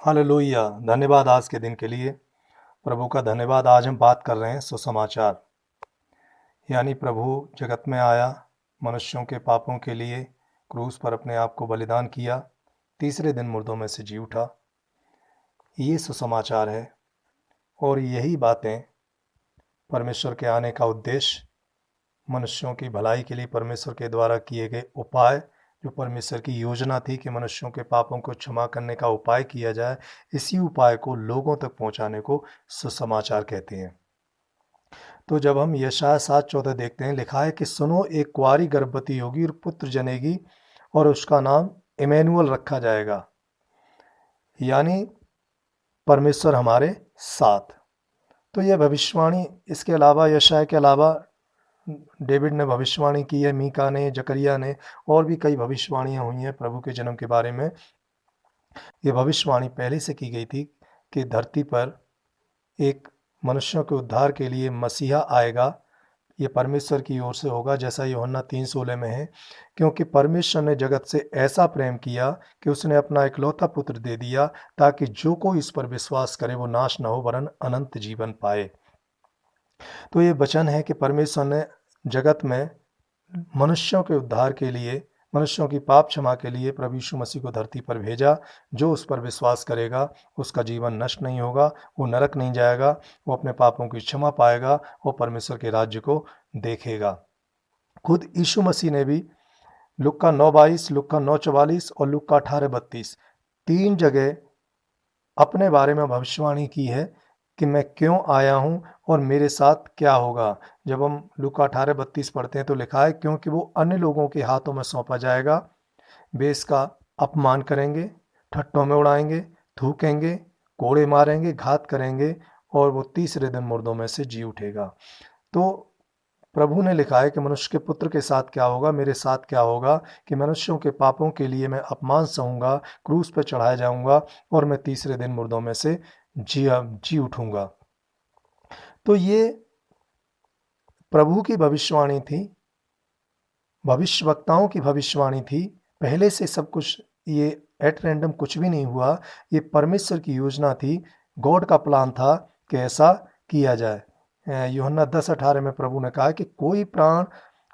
Hallelujah. धन्यवाद आज के दिन के लिए। प्रभु का धन्यवाद। आज हम बात कर रहे हैं सुसमाचार, यानी प्रभु जगत में आया, मनुष्यों के पापों के लिए क्रूस पर अपने आप को बलिदान किया, तीसरे दिन मुर्दों में से जी उठा। ये सुसमाचार है और यही बातें परमेश्वर के आने का उद्देश्य, मनुष्यों की भलाई के लिए परमेश्वर के द्वारा किए गए उपाय, जो परमेश्वर की योजना थी कि मनुष्यों के पापों को क्षमा करने का उपाय किया जाए, इसी उपाय को लोगों तक पहुंचाने को सुसमाचार कहते हैं। तो जब हम यशायाह 7:14 देखते हैं, लिखा है कि सुनो, एक कुंवारी गर्भवती होगी और पुत्र जनेगी और उसका नाम इमैनुअल रखा जाएगा, यानी परमेश्वर हमारे साथ। तो यह भविष्यवाणी, इसके अलावा यशायाह के अलावा डेविड ने भविष्यवाणी की है, मीका ने, जकरिया ने, और भी कई भविष्यवाणियां हुई हैं प्रभु के जन्म के बारे में। ये भविष्यवाणी पहले से की गई थी कि धरती पर एक मनुष्यों के उद्धार के लिए मसीहा आएगा। ये परमेश्वर की ओर से होगा, जैसा यूहन्ना 3:16 में है। क्योंकि परमेश्वर ने जगत से ऐसा प्रेम किया कि उसने अपना इकलौता पुत्र दे दिया, ताकि जो कोई इस पर विश्वास करे वो नाश न हो वरन अनंत जीवन पाए। तो ये वचन है कि परमेश्वर ने जगत में मनुष्यों के उद्धार के लिए, मनुष्यों की पाप क्षमा के लिए प्रभु यीशु मसीह को धरती पर भेजा। जो उस पर विश्वास करेगा उसका जीवन नष्ट नहीं होगा, वो नरक नहीं जाएगा, वो अपने पापों की क्षमा पाएगा और परमेश्वर के राज्य को देखेगा। खुद यीशु मसीह ने भी लुक्का 9:22, लुक्का 9:44 और लुक्का 18:32 तीन जगह अपने बारे में भविष्यवाणी की है कि मैं क्यों आया हूँ और मेरे साथ क्या होगा। जब हम लूका 18:32 पढ़ते हैं तो लिखा है, क्योंकि वो अन्य लोगों के हाथों में सौंपा जाएगा, वे इसका अपमान करेंगे, ठट्ठों में उड़ाएंगे, थूकेंगे, कोड़े मारेंगे, घात करेंगे और वो तीसरे दिन मुर्दों में से जी उठेगा। तो प्रभु ने लिखा है कि मनुष्य के पुत्र के साथ क्या होगा, मेरे साथ क्या होगा, कि मनुष्यों के पापों के लिए मैं अपमान सहूंगा, क्रूस पर चढ़ाया जाऊंगा और मैं तीसरे दिन मुर्दों में से जी उठूंगा। तो ये प्रभु की भविष्यवाणी थी, भविष्यवक्ताओं की भविष्यवाणी थी। पहले से सब कुछ ये एट रैंडम कुछ भी नहीं हुआ, ये परमेश्वर की योजना थी, गॉड का प्लान था कि ऐसा किया जाए। यूहन्ना 10:18 में प्रभु ने कहा कि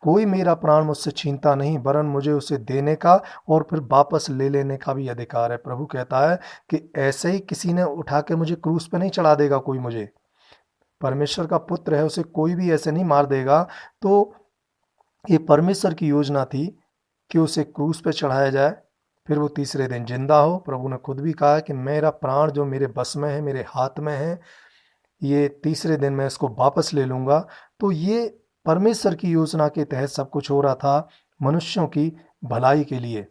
कोई मेरा प्राण मुझसे छीनता नहीं, वरन मुझे उसे देने का और फिर वापस ले लेने का भी अधिकार है। प्रभु कहता है कि ऐसे ही किसी ने उठा के मुझे क्रूस पे नहीं चढ़ा देगा कोई, मुझे परमेश्वर का पुत्र है, उसे कोई भी ऐसे नहीं मार देगा। तो ये परमेश्वर की योजना थी कि उसे क्रूस पे चढ़ाया जाए, फिर वो तीसरे दिन जिंदा हो। प्रभु ने खुद भी कहा कि मेरा प्राण जो मेरे बस में है, मेरे हाथ में है, ये तीसरे दिन मैं इसको वापस ले लूंगा। तो ये परमेश्वर की योजना के तहत सब कुछ हो रहा था, मनुष्यों की भलाई के लिए।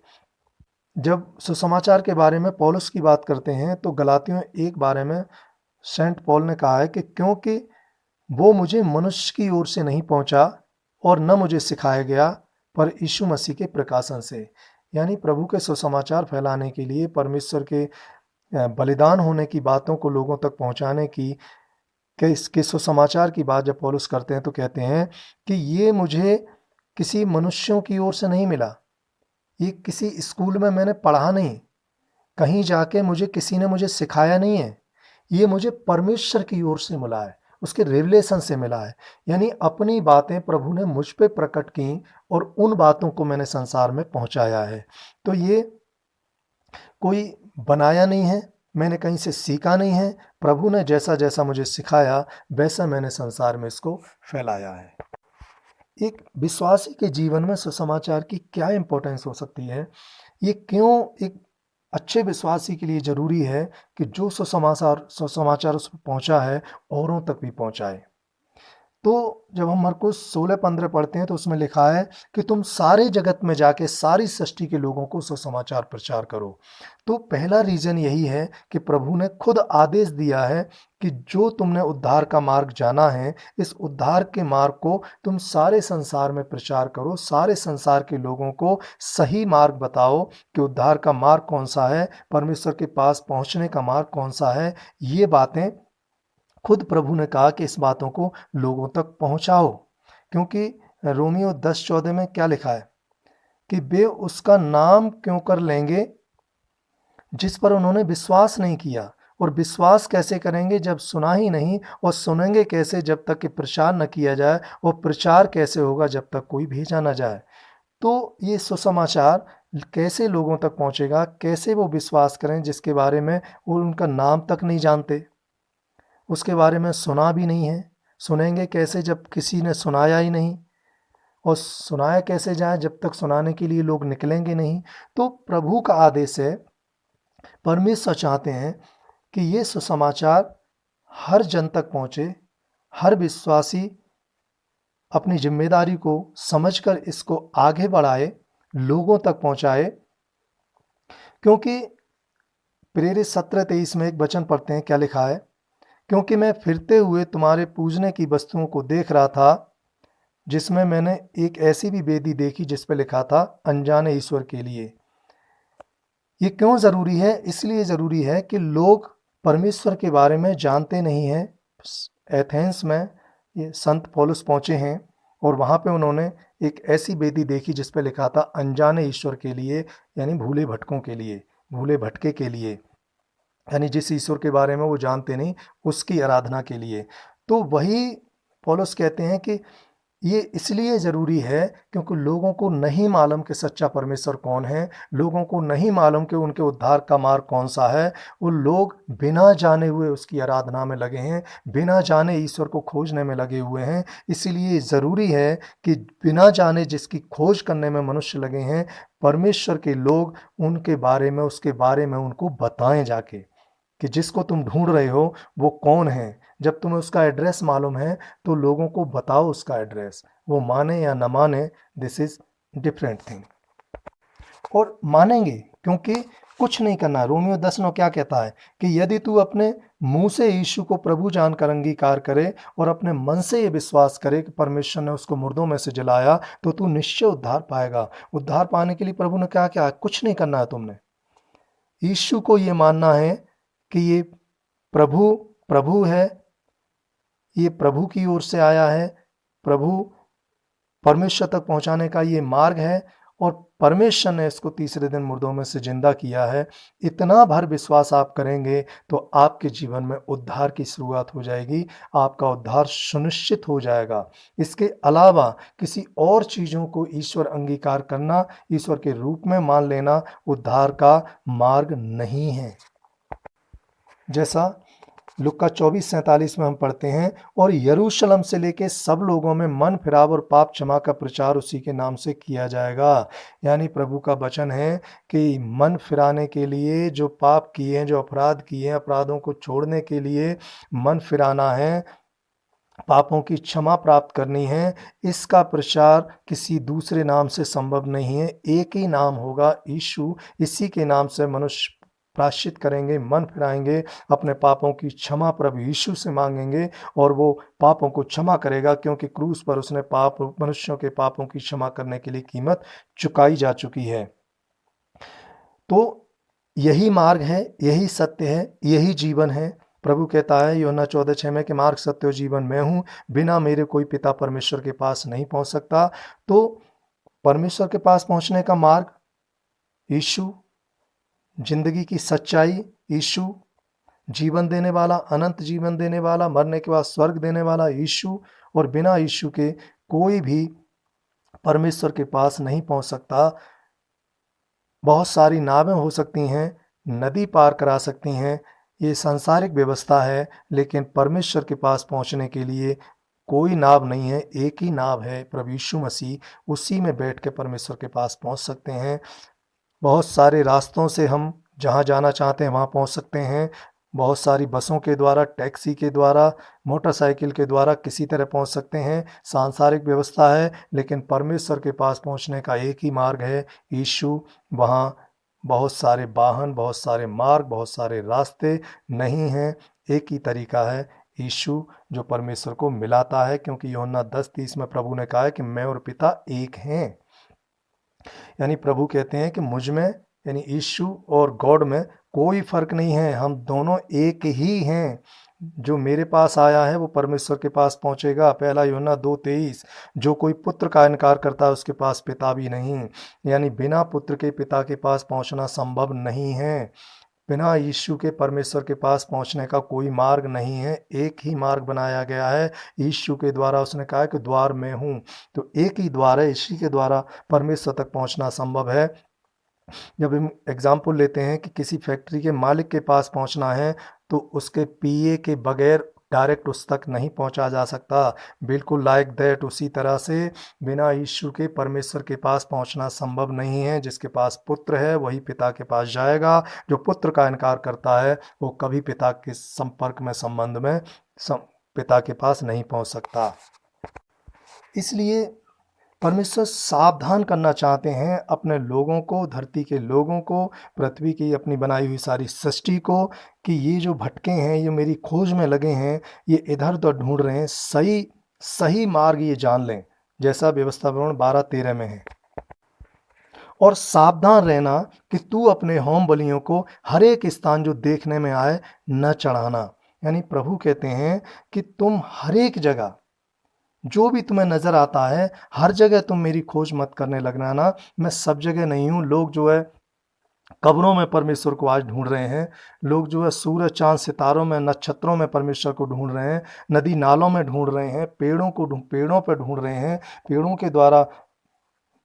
जब सुसमाचार के बारे में पौलुस की बात करते हैं तो गलातियों 1 बारे में सेंट पॉल ने कहा है कि क्योंकि वो मुझे मनुष्य की ओर से नहीं पहुंचा और न मुझे सिखाया गया, पर यीशु मसीह के प्रकाशन से। यानी प्रभु के सुसमाचार फैलाने के लिए, परमेश्वर के बलिदान होने की बातों को लोगों तक पहुंचाने की, के सुसमाचार की बात जब पौलुस करते हैं तो कहते हैं कि ये मुझे किसी मनुष्यों की ओर से नहीं मिला, ये किसी स्कूल में मैंने पढ़ा नहीं, कहीं जाके मुझे किसी ने मुझे सिखाया नहीं है, ये मुझे परमेश्वर की ओर से मिला है, उसके रिवलेशन से मिला है। यानी अपनी बातें प्रभु ने मुझ पे प्रकट की और उन बातों को मैंने संसार में पहुंचाया है। तो ये कोई बनाया नहीं है, मैंने कहीं से सीखा नहीं है, प्रभु ने जैसा जैसा मुझे सिखाया वैसा मैंने संसार में इसको फैलाया है। एक विश्वासी के जीवन में सुसमाचार की क्या इंपॉर्टेंस हो सकती है, ये क्यों एक अच्छे विश्वासी के लिए जरूरी है कि जो सुसमाचार उस पर पहुंचा है औरों तक भी पहुंचाए। तो जब हम मरकुस 16:15 पढ़ते हैं तो उसमें लिखा है कि तुम सारे जगत में जाके सारी सृष्टि के लोगों को सुसमाचार प्रचार करो। तो पहला रीजन यही है कि प्रभु ने खुद आदेश दिया है कि जो तुमने उद्धार का मार्ग जाना है, इस उद्धार के मार्ग को तुम सारे संसार में प्रचार करो, सारे संसार के लोगों को सही मार्ग बताओ कि उद्धार का मार्ग कौन सा है, परमेश्वर के पास पहुंचने का मार्ग कौन सा है। ये बातें खुद प्रभु ने कहा कि इस बातों को लोगों तक पहुंचाओ। क्योंकि रोमियो 10:14 में क्या लिखा है कि वे उसका नाम क्यों कर लेंगे, जिस पर उन्होंने विश्वास नहीं किया। और विश्वास कैसे करेंगे जब सुना ही नहीं, और सुनेंगे कैसे जब तक कि प्रचार न किया जाए, और प्रचार कैसे होगा जब तक कोई भेजा न जाए। तो ये सुसमाचार कैसे लोगों तक पहुंचेगा, कैसे वो विश्वास करें जिसके बारे में वो उनका नाम तक नहीं जानते, उसके बारे में सुना भी नहीं है। सुनेंगे कैसे जब किसी ने सुनाया ही नहीं, और सुनाया कैसे जाए जब तक सुनाने के लिए लोग निकलेंगे नहीं। तो प्रभु का आदेश है, परमेश्वर चाहते हैं कि ये सुसमाचार हर जन तक पहुंचे, हर विश्वासी अपनी जिम्मेदारी को समझकर इसको आगे बढ़ाए, लोगों तक पहुंचाए। क्योंकि प्रेरित 17:23 में एक वचन पढ़ते हैं, क्या लिखा है? क्योंकि मैं फिरते हुए तुम्हारे पूजने की वस्तुओं को देख रहा था, जिसमें मैंने एक ऐसी भी वेदी देखी जिस पर लिखा था, अनजाने ईश्वर के लिए। ये क्यों ज़रूरी है? इसलिए ज़रूरी है कि लोग परमेश्वर के बारे में जानते नहीं हैं। एथेंस में ये संत पौलुस पहुँचे हैं, और वहाँ पे उन्होंने एक ऐसी वेदी देखी जिस पे लिखा था, अनजाने ईश्वर के लिए, यानी भूले भटकों के लिए, भूले भटके के लिए, यानी जिस ईश्वर के बारे में वो जानते नहीं, उसकी आराधना के लिए। तो वही पौलुस कहते हैं कि ये इसलिए ज़रूरी है क्योंकि लोगों को नहीं मालूम कि सच्चा परमेश्वर कौन है, लोगों को नहीं मालूम कि उनके उद्धार का मार्ग कौन सा है। वो लोग बिना जाने हुए उसकी आराधना में लगे हैं, बिना जाने ईश्वर को खोजने में लगे हुए हैं। इसीलिए ज़रूरी है कि बिना जाने जिसकी खोज करने में मनुष्य लगे हैं, परमेश्वर के लोग उनके बारे में, उसके बारे में उनको बताएं जाके, कि जिसको तुम ढूंढ रहे हो वो कौन है। जब तुम्हें उसका एड्रेस मालूम है तो लोगों को बताओ उसका एड्रेस, वो माने या न माने, दिस इज डिफरेंट थिंग। और मानेंगे क्योंकि कुछ नहीं करना। रोमियो 10:9 क्या कहता है कि यदि तू अपने मुंह से यीशु को प्रभु जानकर अंगीकार करे और अपने मन से ये विश्वास करे कि परमेश्वर ने उसको मुर्दों में से जलाया, तो तू निश्चय उद्धार पाएगा। उद्धार पाने के लिए प्रभु ने क्या क्या, कुछ नहीं करना है तुमने। यीशु को ये मानना है कि ये प्रभु प्रभु है, ये प्रभु की ओर से आया है, प्रभु परमेश्वर तक पहुंचाने का ये मार्ग है, और परमेश्वर ने इसको तीसरे दिन मुर्दों में से जिंदा किया है। इतना भर विश्वास आप करेंगे तो आपके जीवन में उद्धार की शुरुआत हो जाएगी, आपका उद्धार सुनिश्चित हो जाएगा। इसके अलावा किसी और चीज़ों को ईश्वर अंगीकार करना, ईश्वर के रूप में मान लेना उद्धार का मार्ग नहीं है। जैसा लुक्का 24:47 में हम पढ़ते हैं, और यरूशलेम से लेके सब लोगों में मन फिराव और पाप क्षमा का प्रचार उसी के नाम से किया जाएगा। यानी प्रभु का वचन है कि मन फिराने के लिए, जो पाप किए हैं, जो अपराध किए हैं, अपराधों को छोड़ने के लिए मन फिराना है, पापों की क्षमा प्राप्त करनी है। इसका प्रचार किसी दूसरे नाम से संभव नहीं है। एक ही नाम होगा, यीशु। इसी के नाम से मनुष्य प्रायश्चित करेंगे, मन फिराएंगे, अपने पापों की क्षमा प्रभु यीशु से मांगेंगे, और वो पापों को क्षमा करेगा, क्योंकि क्रूस पर उसने पाप, मनुष्यों के पापों की क्षमा करने के लिए कीमत चुकाई जा चुकी है। तो यही मार्ग है, यही सत्य है, यही जीवन है। प्रभु कहता है यूहन्ना 14:6 में कि मार्ग, सत्य और जीवन मैं हूँ, बिना मेरे कोई पिता परमेश्वर के पास नहीं पहुंच सकता। तो परमेश्वर के पास पहुंचने का मार्ग यीशु, जिंदगी की सच्चाई यीशु, जीवन देने वाला, अनंत जीवन देने वाला, मरने के बाद स्वर्ग देने वाला यीशु, और बिना यीशु के कोई भी परमेश्वर के पास नहीं पहुंच सकता। बहुत सारी नावें हो सकती हैं, नदी पार करा सकती हैं, ये सांसारिक व्यवस्था है, लेकिन परमेश्वर के पास पहुंचने के लिए कोई नाव नहीं है, एक ही नाव है, प्रभु यीशु मसीह। उसी में बैठ के परमेश्वर के पास पहुंच सकते हैं। बहुत सारे रास्तों से हम जहाँ जाना चाहते हैं वहाँ पहुँच सकते हैं। बहुत सारी बसों के द्वारा, टैक्सी के द्वारा, मोटरसाइकिल के द्वारा किसी तरह पहुँच सकते हैं। सांसारिक व्यवस्था है, लेकिन परमेश्वर के पास पहुँचने का एक ही मार्ग है, यीशु। वहाँ बहुत सारे वाहन, बहुत सारे मार्ग, बहुत सारे रास्ते नहीं हैं, एक ही तरीका है, यीशु, जो परमेश्वर को मिलाता है। क्योंकि यूहन्ना 10:30 में प्रभु ने कहा है कि मैं और पिता एक हैं। यानी प्रभु कहते हैं कि मुझ में, यानी यीशु और गॉड में कोई फर्क नहीं है, हम दोनों एक ही हैं। जो मेरे पास आया है वो परमेश्वर के पास पहुंचेगा। पहला यूहन्ना 2:23, जो कोई पुत्र का इनकार करता है उसके पास पिता भी नहीं। यानी बिना पुत्र के पिता के पास पहुंचना संभव नहीं है। बिना यीशु के परमेश्वर के पास पहुंचने का कोई मार्ग नहीं है। एक ही मार्ग बनाया गया है यीशु के द्वारा। उसने कहा है कि द्वार मैं हूँ। तो एक ही द्वार है, इसी के द्वारा परमेश्वर तक पहुंचना संभव है। जब हम एग्जाम्पल लेते हैं कि किसी फैक्ट्री के मालिक के पास पहुंचना है तो उसके पीए के बगैर डायरेक्ट उस तक नहीं पहुंचा जा सकता। बिल्कुल लाइक दैट उसी तरह से बिना यीशु के परमेश्वर के पास पहुंचना संभव नहीं है। जिसके पास पुत्र है वही पिता के पास जाएगा। जो पुत्र का इनकार करता है वो कभी पिता के संपर्क में, संबंध में पिता के पास नहीं पहुंच सकता। इसलिए परमेश्वर सावधान करना चाहते हैं अपने लोगों को, धरती के लोगों को, पृथ्वी की अपनी बनाई हुई सारी सृष्टि को, कि ये जो भटके हैं, ये मेरी खोज में लगे हैं, ये इधर उधर ढूंढ रहे हैं, सही सही मार्ग ये जान लें, जैसा व्यवस्थापन 12:13 में है। और सावधान रहना कि तू अपने होम बलियों को हर एक स्थान जो देखने में आए न चढ़ाना। यानी प्रभु कहते हैं कि तुम हर एक जगह जो भी तुम्हें नजर आता है, हर जगह तुम मेरी खोज मत करने लगना ना। मैं सब जगह नहीं हूँ। लोग जो है कब्रों में परमेश्वर को आज ढूंढ रहे हैं। लोग जो है सूरज, चांद, सितारों में, नक्षत्रों में परमेश्वर को ढूंढ रहे हैं। नदी नालों में ढूंढ रहे हैं। पेड़ों पर ढूंढ रहे हैं। पेड़ों के द्वारा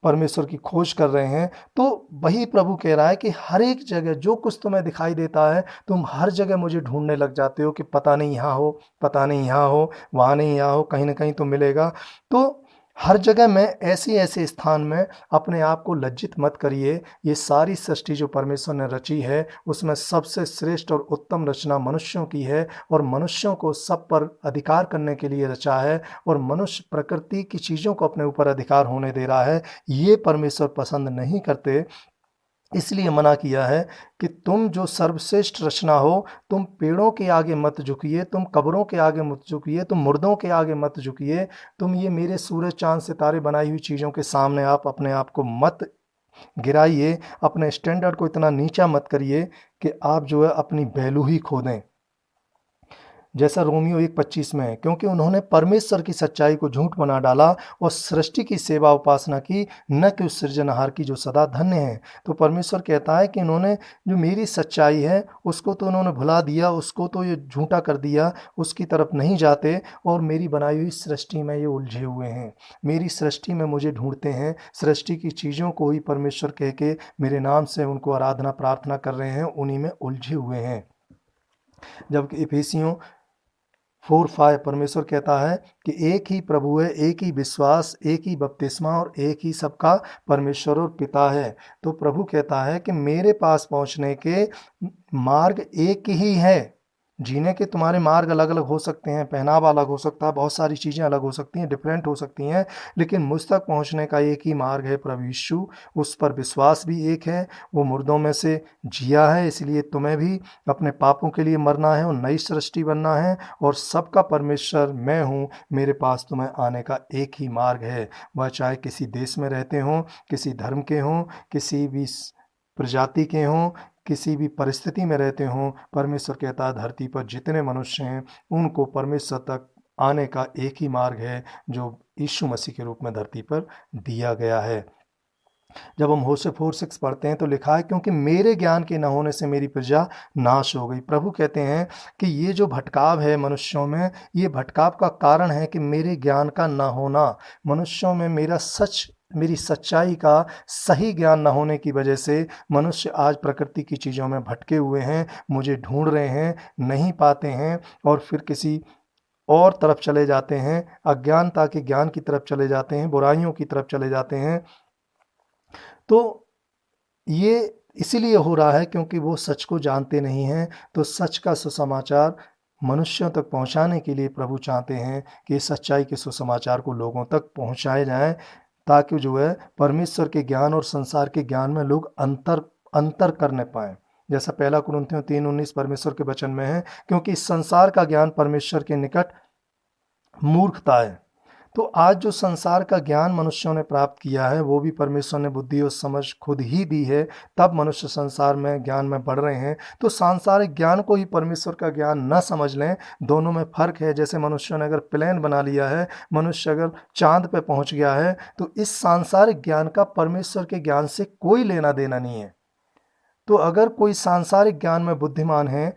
परमेश्वर की खोज कर रहे हैं। तो वही प्रभु कह रहा है कि हर एक जगह जो कुछ तुम्हें दिखाई देता है, तुम हर जगह मुझे ढूंढने लग जाते हो कि पता नहीं यहाँ हो, पता नहीं यहाँ हो, वहाँ नहीं यहाँ हो, कहीं ना कहीं तो मिलेगा। तो हर जगह में ऐसे ऐसे स्थान में अपने आप को लज्जित मत करिए। ये सारी सृष्टि जो परमेश्वर ने रची है उसमें सबसे श्रेष्ठ और उत्तम रचना मनुष्यों की है, और मनुष्यों को सब पर अधिकार करने के लिए रचा है, और मनुष्य प्रकृति की चीज़ों को अपने ऊपर अधिकार होने दे रहा है। ये परमेश्वर पसंद नहीं करते। इसलिए मना किया है कि तुम जो सर्वश्रेष्ठ रचना हो, तुम पेड़ों के आगे मत झुकिए, तुम कब्रों के आगे मत झुकिए, तुम मुर्दों के आगे मत झुकिए। तुम ये मेरे सूरज, चांद, सितारे बनाई हुई चीज़ों के सामने आप अपने आप को मत गिराइए। अपने स्टैंडर्ड को इतना नीचा मत करिए कि आप जो है अपनी वैल्यू ही खो दें। जैसा रोमियो 1:25 में है, क्योंकि उन्होंने परमेश्वर की सच्चाई को झूठ बना डाला और सृष्टि की सेवा उपासना की, न कि उस सृजनहार की जो सदा धन्य है। तो परमेश्वर कहता है कि उन्होंने जो मेरी सच्चाई है उसको तो उन्होंने भुला दिया, उसको तो ये झूठा कर दिया, उसकी तरफ नहीं जाते, और मेरी बनाई हुई सृष्टि में ये उलझे हुए हैं। मेरी सृष्टि में मुझे ढूंढते हैं, सृष्टि की चीज़ों को ही परमेश्वर कह के मेरे नाम से उनको आराधना प्रार्थना कर रहे हैं, उन्हीं में उलझे हुए हैं। जबकि इफिसियों 4:5 परमेश्वर कहता है कि एक ही प्रभु है, एक ही विश्वास, एक ही बपतिस्मा और एक ही सबका परमेश्वर और पिता है। तो प्रभु कहता है कि मेरे पास पहुंचने के मार्ग एक ही है। जीने के तुम्हारे मार्ग अलग अलग हो सकते हैं, पहनावा अलग हो सकता है, बहुत सारी चीज़ें अलग हो सकती हैं, डिफरेंट हो सकती हैं, लेकिन मुझ तक पहुंचने का एक ही मार्ग है, प्रभु यीशु। उस पर विश्वास भी एक है। वो मुर्दों में से जिया है, इसलिए तुम्हें भी अपने पापों के लिए मरना है और नई सृष्टि बनना है। और सबका परमेश्वर मैं हूँ, मेरे पास तुम्हें आने का एक ही मार्ग है। वह चाहे किसी देश में रहते हों, किसी धर्म के हों, किसी भी प्रजाति के हों, किसी भी परिस्थिति में रहते हों, परमेश्वर कहता है धरती पर जितने मनुष्य हैं उनको परमेश्वर तक आने का एक ही मार्ग है, जो यीशु मसीह के रूप में धरती पर दिया गया है। जब हम होशे 4:6 पढ़ते हैं तो लिखा है, क्योंकि मेरे ज्ञान के न होने से मेरी प्रजा नाश हो गई। प्रभु कहते हैं कि ये जो भटकाव है मनुष्यों में, ये भटकाव का कारण है कि मेरे ज्ञान का न होना। मनुष्यों में मेरी सच्चाई का सही ज्ञान न होने की वजह से मनुष्य आज प्रकृति की चीज़ों में भटके हुए हैं, मुझे ढूंढ रहे हैं, नहीं पाते हैं, और फिर किसी और तरफ चले जाते हैं, अज्ञानता के ज्ञान की तरफ चले जाते हैं, बुराइयों की तरफ चले जाते हैं। तो ये इसीलिए हो रहा है क्योंकि वो सच को जानते नहीं हैं। तो सच का सुसमाचार मनुष्यों तक पहुंचाने के लिए प्रभु चाहते हैं कि सच्चाई के सुसमाचार को लोगों तक पहुंचाए जाएं, ताकि जो है परमेश्वर के ज्ञान और संसार के ज्ञान में लोग अंतर करने पाएं। जैसा 1 कुरिन्थियों 3:19 परमेश्वर के वचन में है, क्योंकि इस संसार का ज्ञान परमेश्वर के निकट मूर्खता है। तो आज जो संसार का ज्ञान मनुष्यों ने प्राप्त किया है वो भी परमेश्वर ने बुद्धि और समझ खुद ही दी है, तब मनुष्य संसार में ज्ञान में बढ़ रहे हैं। तो सांसारिक ज्ञान को ही परमेश्वर का ज्ञान न समझ लें, दोनों में फर्क है। जैसे मनुष्य ने अगर प्लेन बना लिया है, मनुष्य अगर चांद पे पहुंच गया है, तो इस सांसारिक ज्ञान का परमेश्वर के ज्ञान से कोई लेना देना नहीं है। तो अगर कोई सांसारिक ज्ञान में बुद्धिमान है,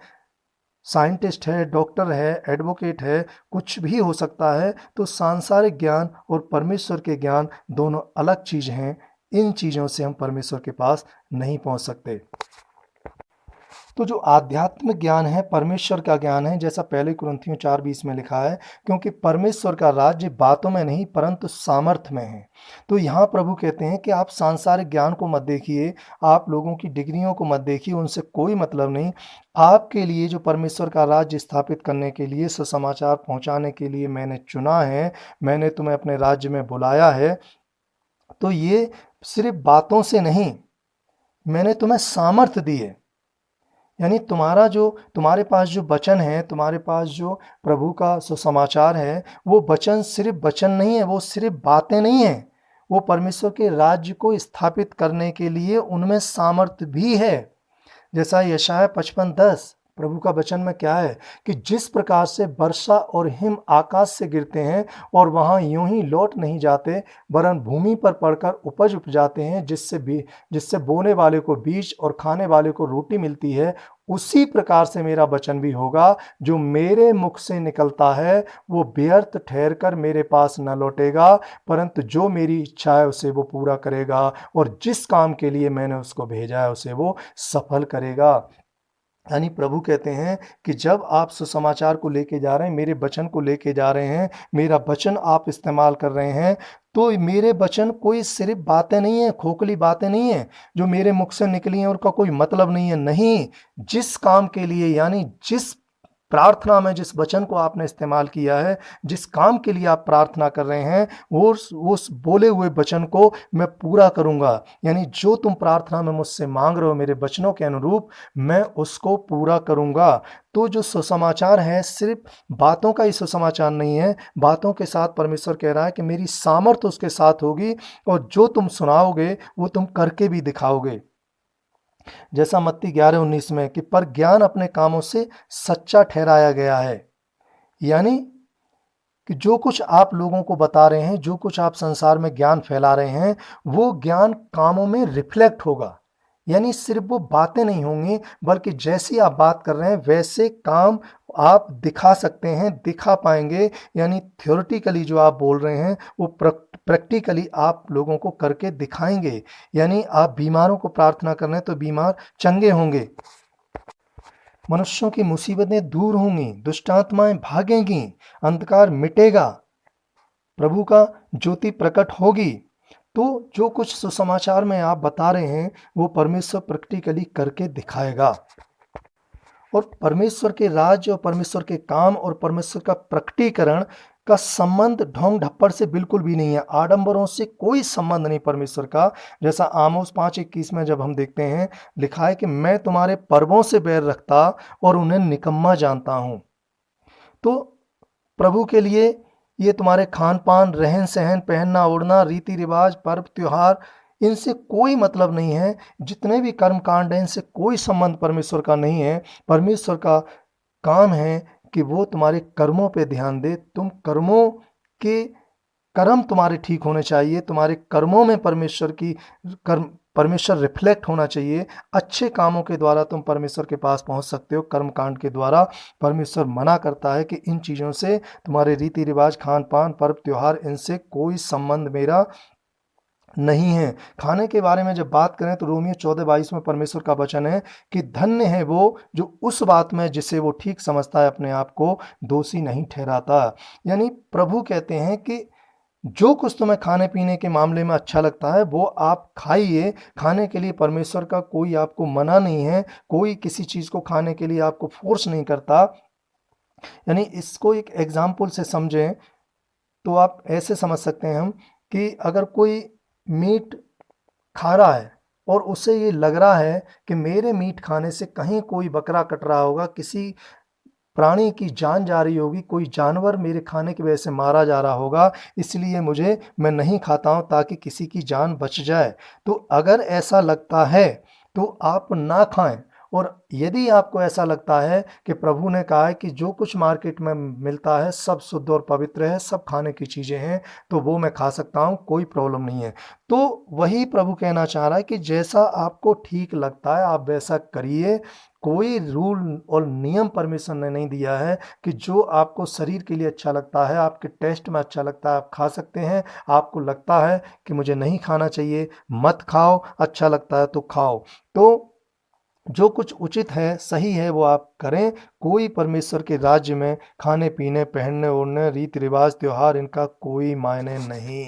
साइंटिस्ट है, डॉक्टर है, एडवोकेट है, कुछ भी हो सकता है, तो सांसारिक ज्ञान और परमेश्वर के ज्ञान दोनों अलग चीज़ हैं। इन चीज़ों से हम परमेश्वर के पास नहीं पहुंच सकते। तो जो आध्यात्मिक ज्ञान है, परमेश्वर का ज्ञान है, जैसा पहले कुरिन्थियों 4:20 में लिखा है, क्योंकि परमेश्वर का राज्य बातों में नहीं परंतु सामर्थ्य में है। तो यहाँ प्रभु कहते हैं कि आप सांसारिक ज्ञान को मत देखिए, आप लोगों की डिग्रियों को मत देखिए, उनसे कोई मतलब नहीं। आपके लिए जो परमेश्वर का राज्य स्थापित करने के लिए, सुसमाचार पहुँचाने के लिए मैंने चुना है, मैंने तुम्हें अपने राज्य में बुलाया है, तो ये सिर्फ बातों से नहीं, मैंने तुम्हें सामर्थ्य दी है। यानी तुम्हारे पास जो वचन है, तुम्हारे पास जो प्रभु का सुसमाचार है, वो वचन सिर्फ वचन नहीं है, वो सिर्फ बातें नहीं है, वो परमेश्वर के राज्य को स्थापित करने के लिए उनमें सामर्थ्य भी है। जैसा यशायाह 55:10 प्रभु का वचन में क्या है कि जिस प्रकार से वर्षा और हिम आकाश से गिरते हैं और वहां यूं ही लौट नहीं जाते, वरन भूमि पर पड़कर उपज उपजाते हैं, जिससे बोने वाले को बीज और खाने वाले को रोटी मिलती है, उसी प्रकार से मेरा वचन भी होगा जो मेरे मुख से निकलता है, वो व्यर्थ ठहर कर मेरे पास न लौटेगा, परंतु जो मेरी इच्छा है उसे वो पूरा करेगा, और जिस काम के लिए मैंने उसको भेजा है उसे वो सफल करेगा। यानी प्रभु कहते हैं कि जब आप सुसमाचार को लेके जा रहे हैं, मेरे वचन को लेके जा रहे हैं, मेरा वचन आप इस्तेमाल कर रहे हैं, तो मेरे वचन कोई सिर्फ बातें नहीं है, खोखली बातें नहीं है जो मेरे मुख से निकली हैं और का कोई मतलब नहीं है। नहीं, जिस काम के लिए, यानी जिस प्रार्थना में जिस वचन को आपने इस्तेमाल किया है, जिस काम के लिए आप प्रार्थना कर रहे हैं, वो उस बोले हुए वचन को मैं पूरा करूंगा। यानी जो तुम प्रार्थना में मुझसे मांग रहे हो मेरे वचनों के अनुरूप, मैं उसको पूरा करूंगा। तो जो सुसमाचार है सिर्फ बातों का ही सुसमाचार नहीं है, बातों के साथ परमेश्वर कह रहा है कि मेरी सामर्थ उसके साथ होगी, और जो तुम सुनाओगे वो तुम करके भी दिखाओगे। जैसा मत्ती 11:19 में कि पर ज्ञान अपने कामों से सच्चा ठहराया गया है। यानी कि जो कुछ आप लोगों को बता रहे हैं, जो कुछ आप संसार में ज्ञान फैला रहे हैं, वो ज्ञान कामों में रिफ्लेक्ट होगा। यानी सिर्फ वो बातें नहीं होंगी, बल्कि जैसी आप बात कर रहे हैं वैसे काम आप दिखा सकते हैं, दिखा पाएंगे। यानी थ्योरेटिकली जो आप बोल रहे हैं वो प्रैक्टिकली आप लोगों को करके दिखाएंगे। यानी आप बीमारों को प्रार्थना कर रहे हैं तो बीमार चंगे होंगे, मनुष्यों की मुसीबतें दूर होंगी, दुष्ट आत्माएं भागेंगी, अंधकार मिटेगा, प्रभु का ज्योति प्रकट होगी। तो जो कुछ सुसमाचार में आप बता रहे हैं वो परमेश्वर प्रैक्टिकली करके दिखाएगा। और परमेश्वर के राज्य और परमेश्वर के काम और परमेश्वर का प्रकटीकरण का संबंध ढोंग ढप्पड़ से बिल्कुल भी नहीं है, आडंबरों से कोई संबंध नहीं परमेश्वर का। जैसा आमोस 5:21 में जब हम देखते हैं, लिखा है कि मैं तुम्हारे पर्वों से बैर रखता और उन्हें निकम्मा जानता हूं। तो प्रभु के लिए ये तुम्हारे खान पान, रहन सहन, पहनना ओढ़ना, रीति रिवाज, पर्व त्योहार, इनसे कोई मतलब नहीं है। जितने भी कर्म कांड हैं इनसे कोई संबंध परमेश्वर का नहीं है। परमेश्वर का काम है कि वो तुम्हारे कर्मों पे ध्यान दे। तुम कर्मों के कर्म तुम्हारे ठीक होने चाहिए, तुम्हारे कर्मों में परमेश्वर रिफ्लेक्ट होना चाहिए। अच्छे कामों के द्वारा तुम परमेश्वर के पास पहुंच सकते हो, कर्म कांड के द्वारा। परमेश्वर मना करता है कि इन चीज़ों से, तुम्हारे रीति रिवाज, खान पान, पर्व त्योहार, इनसे कोई संबंध मेरा नहीं है। खाने के बारे में जब बात करें तो रोमियो 14:22 में परमेश्वर का वचन है कि धन्य है वो जो उस बात में जिसे वो ठीक समझता है अपने आप को दोषी नहीं ठहराता। यानी प्रभु कहते हैं कि जो कुछ तुम्हें खाने पीने के मामले में अच्छा लगता है वो आप खाइए। खाने के लिए परमेश्वर का कोई आपको मना नहीं है, कोई किसी चीज़ को खाने के लिए आपको फोर्स नहीं करता। यानी इसको एक एग्जाम्पल से समझें तो आप ऐसे समझ सकते हैं हम कि अगर कोई मीट खा रहा है और उसे ये लग रहा है कि मेरे मीट खाने से कहीं कोई बकरा कट रहा होगा, किसी प्राणी की जान जा रही होगी, कोई जानवर मेरे खाने की वजह से मारा जा रहा होगा, इसलिए मैं नहीं खाता हूं ताकि किसी की जान बच जाए। तो अगर ऐसा लगता है तो आप ना खाएं और यदि आपको ऐसा लगता है कि प्रभु ने कहा है कि जो कुछ मार्केट में मिलता है सब शुद्ध और पवित्र है, सब खाने की चीज़ें हैं, तो वो मैं खा सकता हूँ, कोई प्रॉब्लम नहीं है। तो वही प्रभु कहना चाह रहा है कि जैसा आपको ठीक लगता है आप वैसा करिए। कोई रूल और नियम परमेश्वर ने नहीं दिया है कि जो आपको शरीर के लिए अच्छा लगता है, आपके टेस्ट में अच्छा लगता है, आप खा सकते हैं। आपको लगता है कि मुझे नहीं खाना चाहिए, मत खाओ, अच्छा लगता है तो खाओ। तो जो कुछ उचित है, सही है, वो आप करें। कोई परमेश्वर के राज्य में खाने पीने, पहनने ओढ़ने, रीति रिवाज, त्योहार, इनका कोई मायने नहीं।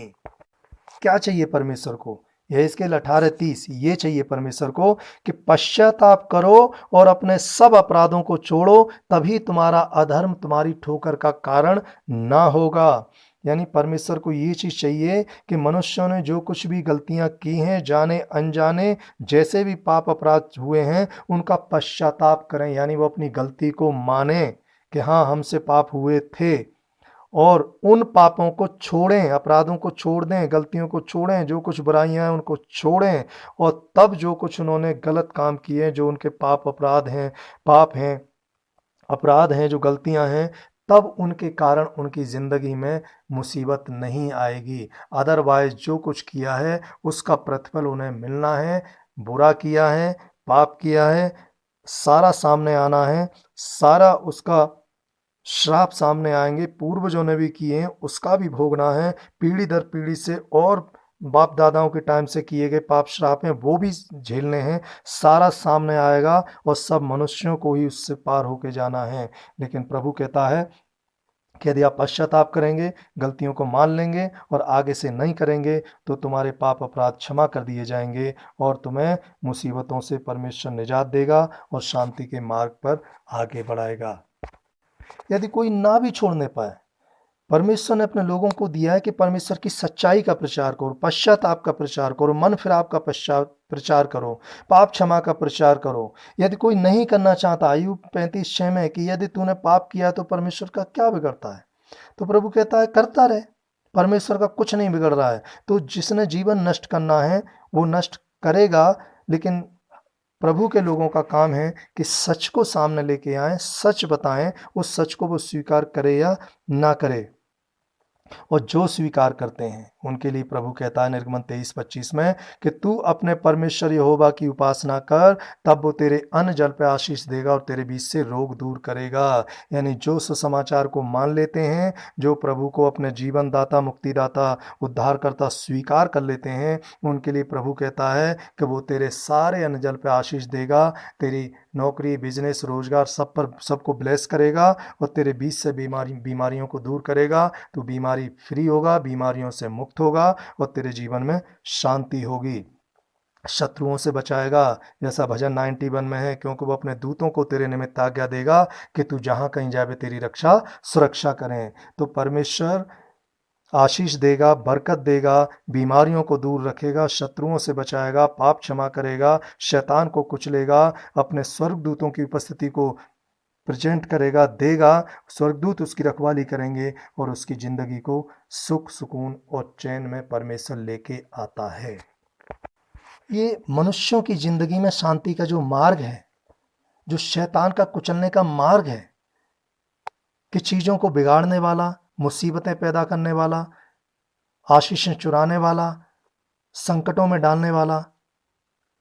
क्या चाहिए परमेश्वर को? यहेजकेल 18:30 ये चाहिए परमेश्वर को कि पश्चाताप करो और अपने सब अपराधों को छोड़ो, तभी तुम्हारा अधर्म तुम्हारी ठोकर का कारण ना होगा। यानी परमेश्वर को ये चीज चाहिए कि मनुष्यों ने जो कुछ भी गलतियां की हैं, जाने अनजाने, जैसे भी पाप अपराध हुए हैं, उनका पश्चाताप करें। यानी वो अपनी गलती को माने कि हाँ, हमसे पाप हुए थे, और उन पापों को छोड़ें, अपराधों को छोड़ दें, गलतियों को छोड़ें, जो कुछ बुराइयां हैं उनको छोड़ें, और तब जो कुछ उन्होंने गलत काम किए, जो उनके पाप अपराध हैं, पाप हैं, अपराध हैं, जो गलतियां हैं, तब उनके कारण उनकी जिंदगी में मुसीबत नहीं आएगी। अदरवाइज जो कुछ किया है उसका प्रतिफल उन्हें मिलना है। बुरा किया है, पाप किया है, सारा सामने आना है, सारा उसका श्राप सामने आएंगे। पूर्वजों ने भी किए हैं, उसका भी भोगना है पीढ़ी दर पीढ़ी से, और बाप दादाओं के टाइम से किए गए पाप श्राप हैं वो भी झेलने हैं। सारा सामने आएगा और सब मनुष्यों को ही उससे पार होके जाना है। लेकिन प्रभु कहता है कि यदि आप पश्चाताप करेंगे, गलतियों को मान लेंगे और आगे से नहीं करेंगे, तो तुम्हारे पाप अपराध क्षमा कर दिए जाएंगे और तुम्हें मुसीबतों से परमेश्वर निजात देगा और शांति के मार्ग पर आगे बढ़ाएगा। यदि कोई ना भी छोड़ने पाए, परमेश्वर ने अपने लोगों को दिया है कि परमेश्वर की सच्चाई का प्रचार करो, पश्चाताप का प्रचार करो, मन फिराव का प्रचार करो, पाप क्षमा का प्रचार करो। यदि कोई नहीं करना चाहता, आयु 35:6 में कि यदि तूने पाप किया तो परमेश्वर का क्या बिगड़ता है, तो प्रभु कहता है करता रहे, परमेश्वर का कुछ नहीं बिगड़ रहा है। तो जिसने जीवन नष्ट करना है वो नष्ट करेगा, लेकिन प्रभु के लोगों का काम है कि सच को सामने लेके आए, सच बताएं, उस सच को वो स्वीकार करे या ना करे। और जो स्वीकार करते हैं उनके लिए प्रभु कहता है निर्गमन 23:25 में कि तू अपने परमेश्वर यहोवा की उपासना कर, तब वो तेरे अन्न जल पे आशीष देगा और तेरे बीच से रोग दूर करेगा। यानी जो सुसमाचार को मान लेते हैं, जो प्रभु को अपने जीवन दाता, मुक्तिदाता, उद्धारकर्ता स्वीकार कर लेते हैं, उनके लिए प्रभु कहता है कि वो तेरे सारे अन्न जल पे आशीष देगा, तेरी नौकरी, बिजनेस, रोजगार सब पर सबको ब्लेस करेगा और तेरे बीच से बीमारियों को दूर करेगा। तू बीमारी फ्री होगा, बीमारियों से मुक्त होगा और तेरे जीवन में शांति होगी। शत्रुओं से बचाएगा, जैसा भजन 91 में है, क्योंकि वो अपने दूतों को तेरे निमित्त आज्ञा देगा कि तू जहां कहीं जावे तेरी रक्षा सुरक्षा करें। तो परमेश्वर आशीष देगा, बरकत देगा, बीमारियों को दूर रखेगा, शत्रुओं से बचाएगा, पाप क्षमा करेगा, शैतान को कुचलेगा, अपने स्वर्गदूतों की उपस्थिति को प्रेजेंट करेगा, देगा। स्वर्गदूत उसकी रखवाली करेंगे और उसकी जिंदगी को सुख, सुकून और चैन में परमेश्वर लेके आता है। ये मनुष्यों की जिंदगी में शांति का जो मार्ग है, जो शैतान का कुचलने का मार्ग है, कि चीजों को बिगाड़ने वाला, मुसीबतें पैदा करने वाला, आशीषें चुराने वाला, संकटों में डालने वाला,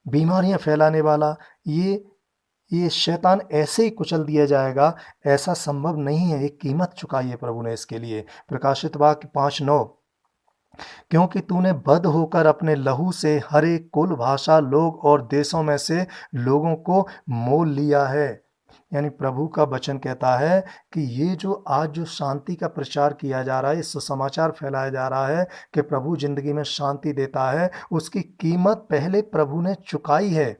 बीमारियां फैलाने वाला, ये शैतान ऐसे ही कुचल दिया जाएगा, ऐसा संभव नहीं है। एक कीमत चुकाई है प्रभु ने इसके लिए। प्रकाशित वाक्य 5:9, क्योंकि तूने बद्ध होकर अपने लहू से हर एक कुल, भाषा, लोग और देशों में से लोगों को मोल लिया है। यानी प्रभु का वचन कहता है कि ये जो आज जो शांति का प्रचार किया जा रहा है, सुसमाचार फैलाया जा रहा है कि प्रभु जिंदगी में शांति देता है, उसकी कीमत पहले प्रभु ने चुकाई है।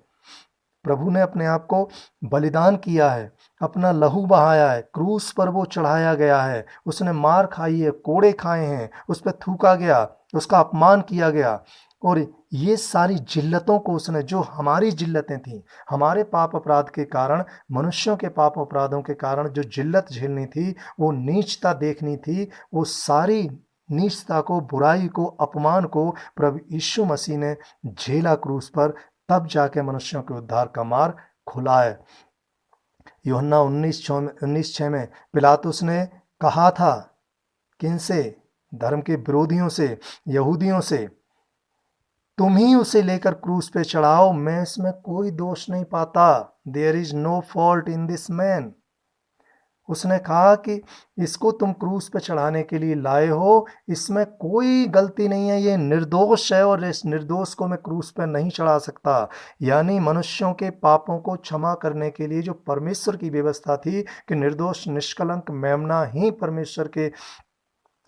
प्रभु ने अपने आप को बलिदान किया है, अपना लहू बहाया है, क्रूस पर वो चढ़ाया गया है, उसने मार खाई है, कोड़े खाए हैं, उस पर थूका गया, उसका अपमान किया गया, और ये सारी जिल्लतों को उसने, जो हमारी जिल्लतें थीं, हमारे पाप अपराध के कारण, मनुष्यों के पाप अपराधों के कारण जो जिल्लत झेलनी थी, वो नीचता देखनी थी, वो सारी नीचता को, बुराई को, अपमान को प्रभु यीशु मसीह ने झेला क्रूस पर। तब जाके मनुष्यों के उद्धार का मार्ग खुला है। यूहन्ना 19:6 में पिलातुस ने कहा था, किनसे? धर्म के विरोधियों से, यहूदियों से, तुम ही उसे लेकर क्रूस पे चढ़ाओ, मैं इसमें कोई दोष नहीं पाता। There is no fault in this man. उसने कहा कि इसको तुम क्रूस पे चढ़ाने के लिए लाए हो, इसमें कोई गलती नहीं है, ये निर्दोष है और इस निर्दोष को मैं क्रूस पे नहीं चढ़ा सकता। यानी मनुष्यों के पापों को क्षमा करने के लिए जो परमेश्वर की व्यवस्था थी कि निर्दोष निष्कलंक मेमना ही परमेश्वर के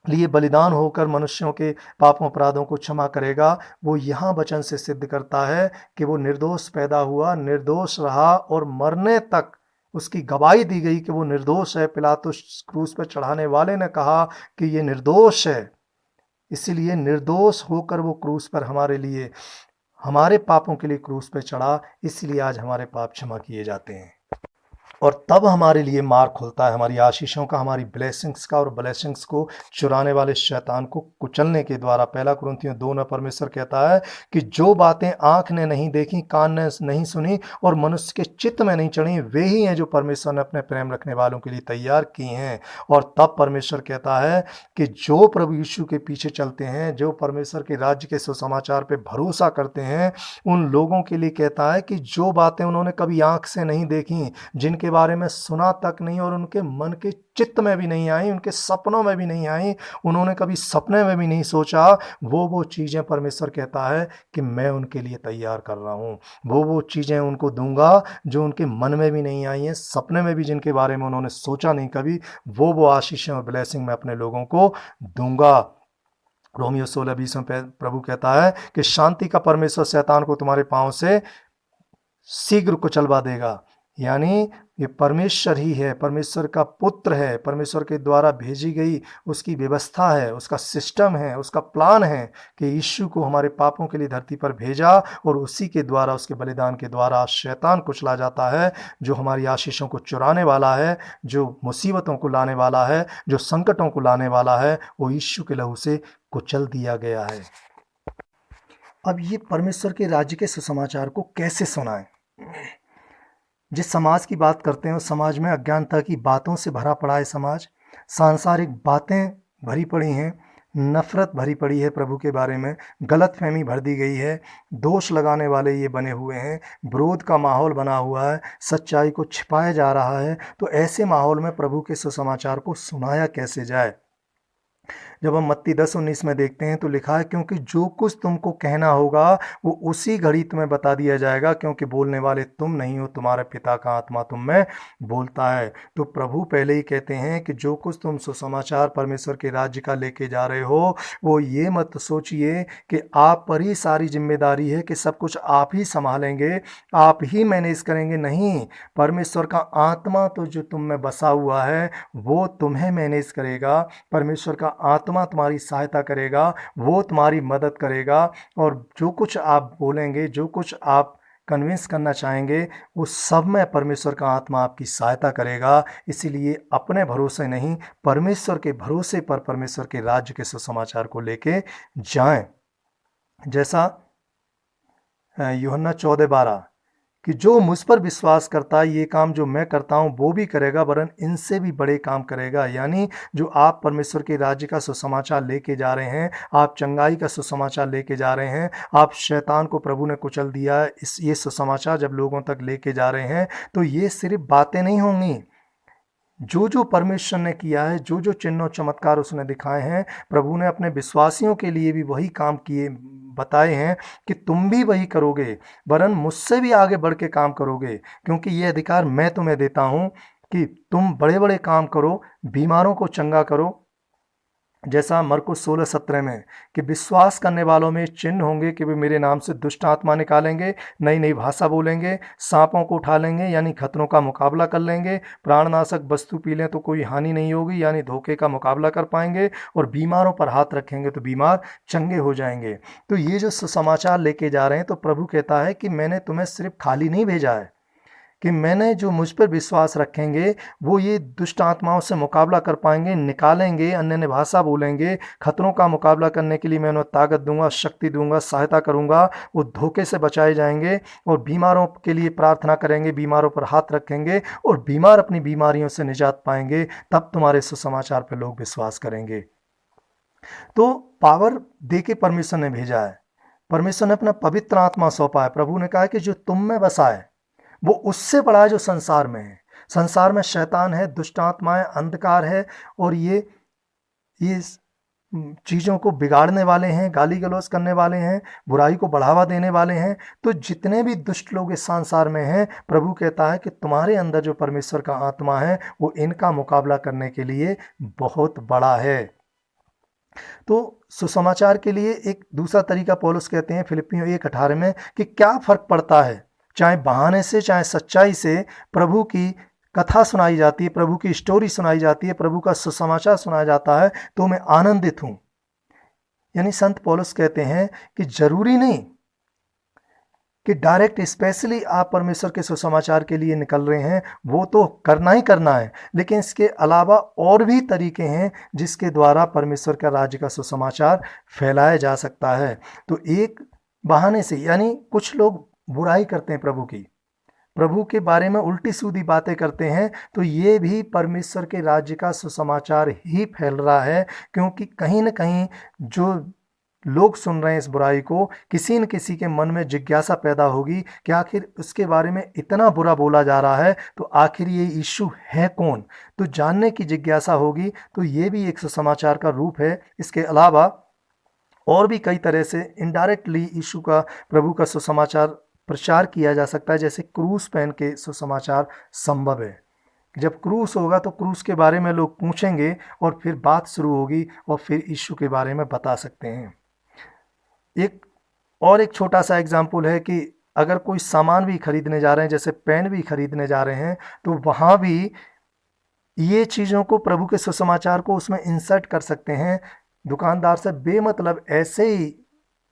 लिए बलिदान होकर मनुष्यों के पापों अपराधों को क्षमा करेगा, वो यहाँ वचन से सिद्ध करता है कि वो निर्दोष पैदा हुआ, निर्दोष रहा और मरने तक उसकी गवाही दी गई कि वो निर्दोष है। पिलातुस क्रूस पर चढ़ाने वाले ने कहा कि ये निर्दोष है, इसीलिए निर्दोष होकर वो क्रूस पर हमारे लिए, हमारे पापों के लिए क्रूस पर चढ़ा, इसलिए आज हमारे पाप क्षमा किए जाते हैं। और तब हमारे लिए मार्ग खुलता है हमारी आशीषों का, हमारी ब्लेसिंग्स का, और ब्लेसिंग्स को चुराने वाले शैतान को कुचलने के द्वारा। 1 कुरिन्थियों 2 में परमेश्वर कहता है कि जो बातें आंख ने नहीं देखी, कान ने नहीं सुनी और मनुष्य के चित्त में नहीं चढ़ी, वे ही हैं जो परमेश्वर ने अपने प्रेम रखने वालों के लिए तैयार की हैं। और तब परमेश्वर कहता है कि जो प्रभु यीशु के पीछे चलते हैं, जो परमेश्वर के राज्य के सुसमाचार पे भरोसा करते हैं, उन लोगों के लिए कहता है कि जो बातें उन्होंने कभी आंख से नहीं देखी, जिनके बारे में सुना तक नहीं और उनके मन के चित्त में भी नहीं आई, उनके सपनों में भी नहीं आई, उन्होंने कभी सपने में भी नहीं सोचा, वो चीज़ें परमेश्वर कहता है कि मैं उनके लिए तैयार कर रहा हूँ। वो चीज़ें उनको दूंगा जो उनके मन में भी नहीं आई हैं, सपने में भी जिनके बारे में उन्होंने सोचा नहीं कभी, वो आशीषें और ब्लेसिंग मैं अपने लोगों को दूंगा। रोमियो 16:20 में प्रभु कहता है कि शांति का परमेश्वर शैतान को तुम्हारे पांव से शीघ्र कुचलवा देगा। यानी ये परमेश्वर ही है, परमेश्वर का पुत्र है, परमेश्वर के द्वारा भेजी गई उसकी व्यवस्था है, उसका सिस्टम है, उसका प्लान है कि यीशु को हमारे पापों के लिए धरती पर भेजा और उसी के द्वारा, उसके बलिदान के द्वारा शैतान कुचला जाता है, जो हमारी आशीषों को चुराने वाला है, जो मुसीबतों को लाने वाला है, जो संकटों को लाने वाला है, वो यीशु के लहू से कुचल दिया गया है। अब ये परमेश्वर के राज्य के सुसमाचार को कैसे सुनाएं? जिस समाज की बात करते हैं उस समाज में अज्ञानता की बातों से भरा पड़ा है समाज, सांसारिक बातें भरी पड़ी हैं, नफरत भरी पड़ी है प्रभु के बारे में, गलत फहमी भर दी गई है, दोष लगाने वाले ये बने हुए हैं, विरोध का माहौल बना हुआ है, सच्चाई को छिपाया जा रहा है। तो ऐसे माहौल में प्रभु के सुसमाचार को सुनाया कैसे जाए? जब हम मत्ती 10:19 में देखते हैं तो लिखा है, क्योंकि जो कुछ तुमको कहना होगा वो उसी घड़ी तुम्हें बता दिया जाएगा, क्योंकि बोलने वाले तुम नहीं हो, तुम्हारे पिता का आत्मा तुम में बोलता है। तो प्रभु पहले ही कहते हैं कि जो कुछ तुम सुसमाचार परमेश्वर के राज्य का लेके जा रहे हो, वो ये मत सोचिए कि आप पर ही सारी जिम्मेदारी है, कि सब कुछ आप ही संभालेंगे, आप ही मैनेज करेंगे। नहीं, परमेश्वर का आत्मा तो जो तुम में बसा हुआ है वो तुम्हें मैनेज करेगा। परमेश्वर का आत्मा तुम्हारी सहायता करेगा, वो तुम्हारी मदद करेगा, और जो कुछ आप बोलेंगे, जो कुछ आप कन्विंस करना चाहेंगे, वो सब में परमेश्वर का आत्मा आपकी सहायता करेगा। इसीलिए अपने भरोसे नहीं, परमेश्वर के भरोसे पर परमेश्वर के राज्य के सुसमाचार को लेके जाएं। जैसा यूहन्ना 14:12 कि जो मुझ पर विश्वास करता है, ये काम जो मैं करता हूँ वो भी करेगा, वरन इनसे भी बड़े काम करेगा। यानी जो आप परमेश्वर के राज्य का सुसमाचार लेके जा रहे हैं, आप चंगाई का सुसमाचार लेके जा रहे हैं, आप शैतान को प्रभु ने कुचल दिया है, ये सुसमाचार जब लोगों तक लेके जा रहे हैं, तो ये सिर्फ बातें नहीं होंगी। जो परमेश्वर ने किया है, जो चिन्ह और चमत्कार उसने दिखाए हैं, प्रभु ने अपने विश्वासियों के लिए भी वही काम किए, बताए हैं कि तुम भी वही करोगे, वरन मुझसे भी आगे बढ़ के काम करोगे, क्योंकि ये अधिकार मैं तुम्हें देता हूँ कि तुम बड़े बड़े काम करो, बीमारों को चंगा करो। जैसा मरकुस 16:17 में कि विश्वास करने वालों में चिन्ह होंगे कि वे मेरे नाम से दुष्ट आत्मा निकालेंगे, नई नई भाषा बोलेंगे, सांपों को उठा लेंगे यानी खतरों का मुकाबला कर लेंगे, प्राणनाशक वस्तु पी लें तो कोई हानि नहीं होगी यानी धोखे का मुकाबला कर पाएंगे, और बीमारों पर हाथ रखेंगे तो बीमार चंगे हो जाएंगे। तो ये जो सुसमाचार लेके जा रहे हैं, तो प्रभु कहता है कि मैंने तुम्हें सिर्फ खाली नहीं भेजा है, कि मैंने जो मुझ पर विश्वास रखेंगे वो ये दुष्ट आत्माओं से मुकाबला कर पाएंगे, निकालेंगे, अन्य भाषा बोलेंगे, खतरों का मुकाबला करने के लिए मैं उन्हें ताकत दूंगा, शक्ति दूंगा, सहायता करूंगा, वो धोखे से बचाए जाएंगे और बीमारों के लिए प्रार्थना करेंगे, बीमारों पर हाथ रखेंगे और बीमार अपनी बीमारियों से निजात पाएंगे। तब तुम्हारे सुसमाचार पर लोग विश्वास करेंगे। तो पावर दे के परमेश्वर ने भेजा है, परमेश्वर ने अपना पवित्र आत्मा सौंपा है। प्रभु ने कहा कि जो तुम में बसा है वो उससे बड़ा है जो संसार में है। संसार में शैतान है, दुष्ट आत्माएं, अंधकार है और ये चीज़ों को बिगाड़ने वाले हैं, गाली गलौज करने वाले हैं, बुराई को बढ़ावा देने वाले हैं। तो जितने भी दुष्ट लोग इस संसार में हैं, प्रभु कहता है कि तुम्हारे अंदर जो परमेश्वर का आत्मा है वो इनका मुकाबला करने के लिए बहुत बड़ा है। तो सुसमाचार के लिए एक दूसरा तरीका पौलुस कहते हैं फिलिप्पियों 1:18 में कि क्या फर्क पड़ता है, चाहे बहाने से चाहे सच्चाई से प्रभु की कथा सुनाई जाती है, प्रभु की स्टोरी सुनाई जाती है, प्रभु का सुसमाचार सुनाया जाता है तो मैं आनंदित हूं। यानी संत पौलुस कहते हैं कि जरूरी नहीं कि डायरेक्ट स्पेशली आप परमेश्वर के सुसमाचार के लिए निकल रहे हैं, वो तो करना ही करना है, लेकिन इसके अलावा और भी तरीके हैं जिसके द्वारा परमेश्वर का राज्य का सुसमाचार फैलाया जा सकता है। तो एक बहाने से, यानी कुछ लोग बुराई करते हैं प्रभु के बारे में उल्टी सीधी बातें करते हैं, तो ये भी परमेश्वर के राज्य का सुसमाचार ही फैल रहा है, क्योंकि कहीं ना कहीं जो लोग सुन रहे हैं इस बुराई को, किसी न किसी के मन में जिज्ञासा पैदा होगी कि आखिर उसके बारे में इतना बुरा बोला जा रहा है तो आखिर ये यीशु है कौन, तो जानने की जिज्ञासा होगी। तो ये भी एक सुसमाचार का रूप है। इसके अलावा और भी कई तरह से इनडायरेक्टली यीशु का, प्रभु का सुसमाचार प्रचार किया जा सकता है। जैसे क्रूस पहन के सुसमाचार संभव है। जब क्रूस होगा तो क्रूस के बारे में लोग पूछेंगे और फिर बात शुरू होगी और फिर यीशु के बारे में बता सकते हैं। एक छोटा सा एग्जाम्पल है कि अगर कोई सामान भी खरीदने जा रहे हैं, जैसे पेन भी खरीदने जा रहे हैं, तो वहाँ भी ये चीज़ों को, प्रभु के सुसमाचार को उसमें इंसर्ट कर सकते हैं। दुकानदार से बेमतलब ऐसे ही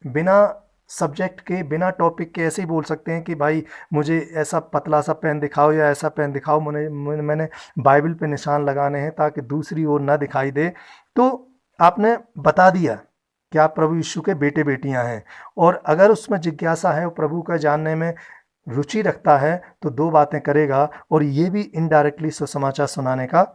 बिना सब्जेक्ट के, बिना टॉपिक के ऐसे ही बोल सकते हैं कि भाई मुझे ऐसा पतला सा पेन दिखाओ या ऐसा पेन दिखाओ, मैंने बाइबल पे निशान लगाने हैं ताकि दूसरी ओर ना दिखाई दे। तो आपने बता दिया कि आप प्रभु यीशु के बेटे बेटियां हैं, और अगर उसमें जिज्ञासा है और प्रभु का जानने में रुचि रखता है तो दो बातें करेगा, और ये भी इनडायरेक्टली सुसमाचार सुनाने का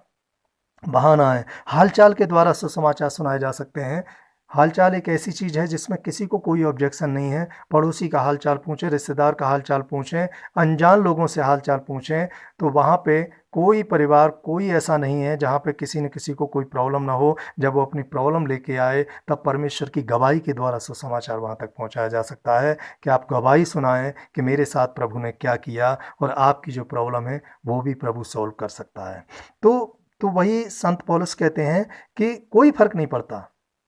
बहाना है। हालचाल के द्वारा सुसमाचार सुनाए जा सकते हैं। हालचाल एक ऐसी चीज़ है जिसमें किसी को कोई ऑब्जेक्शन नहीं है। पड़ोसी का हालचाल पूछें, रिश्तेदार का हालचाल पूछें, अनजान लोगों से हालचाल पूछें, तो वहाँ पे कोई परिवार, कोई ऐसा नहीं है जहाँ पे किसी न किसी को कोई प्रॉब्लम ना हो। जब वो अपनी प्रॉब्लम लेके आए तब परमेश्वर की गवाही के द्वारा सुसमाचार वहाँ तक पहुँचाया जा सकता है कि आप गवाही सुनाएं कि मेरे साथ प्रभु ने क्या किया, और आपकी जो प्रॉब्लम है वो भी प्रभु सॉल्व कर सकता है। तो वही संत पौलुस कहते हैं कि कोई फर्क नहीं पड़ता,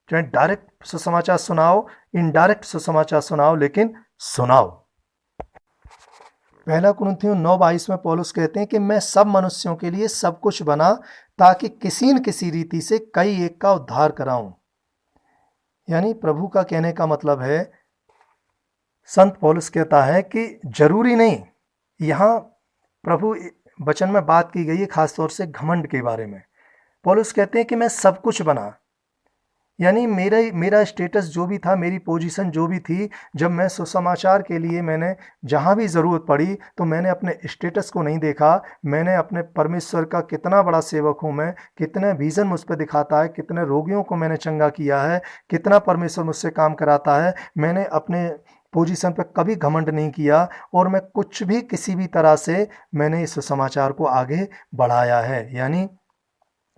चाहे डायरेक्ट सुसमाचार सुनाओ, इनडायरेक्ट सुसमाचार सुनाओ, लेकिन सुनाओ। पहला कुरिन्थियों 9:22 में पौलुस कहते हैं कि मैं सब मनुष्यों के लिए सब कुछ बना ताकि किसी न किसी रीति से कई एक का उद्धार कराऊं। यानी प्रभु का कहने का मतलब है, संत पौलुस कहता है कि जरूरी नहीं, यहाँ प्रभु वचन में बात की गई है खासतौर से घमंड के बारे में। पौलुस कहते हैं कि मैं सब कुछ बना, यानी मेरा स्टेटस जो भी था, मेरी पोजीशन जो भी थी, जब मैं सुसमाचार के लिए मैंने जहाँ भी ज़रूरत पड़ी तो मैंने अपने स्टेटस को नहीं देखा। मैंने अपने परमेश्वर का कितना बड़ा सेवक हूँ मैं, कितने विज़न मुझ पर दिखाता है, कितने रोगियों को मैंने चंगा किया है, कितना परमेश्वर मुझसे काम कराता है, मैंने अपने पोजीशन पर कभी घमंड नहीं किया, और मैं कुछ भी किसी भी तरह से मैंने इस सुसमाचार को आगे बढ़ाया है। यानी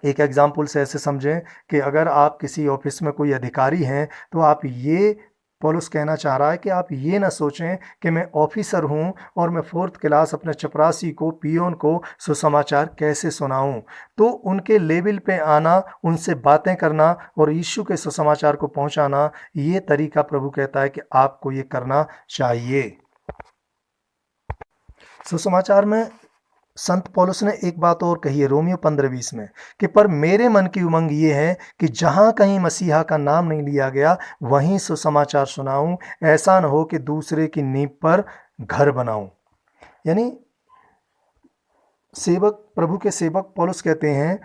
एक एग्जाम्पल से ऐसे समझें कि अगर आप किसी ऑफिस में कोई अधिकारी हैं तो आप ये, पौलुस कहना चाह रहा है कि आप ये ना सोचें कि मैं ऑफिसर हूं और मैं 4th क्लास अपने चपरासी को, पियोन को सुसमाचार कैसे सुनाऊं। तो उनके लेवल पे आना, उनसे बातें करना और यीशु के सुसमाचार को पहुंचाना, ये तरीका प्रभु कहता है कि आपको ये करना चाहिए। सुसमाचार में संत पौलुस ने एक बात और कही है रोमियो 15:20 में कि पर मेरे मन की उमंग ये है कि जहाँ कहीं मसीहा का नाम नहीं लिया गया वहीं सुसमाचार सुनाऊं, ऐसा न हो कि दूसरे की नींव पर घर बनाऊं। यानी सेवक, प्रभु के सेवक पौलुस कहते हैं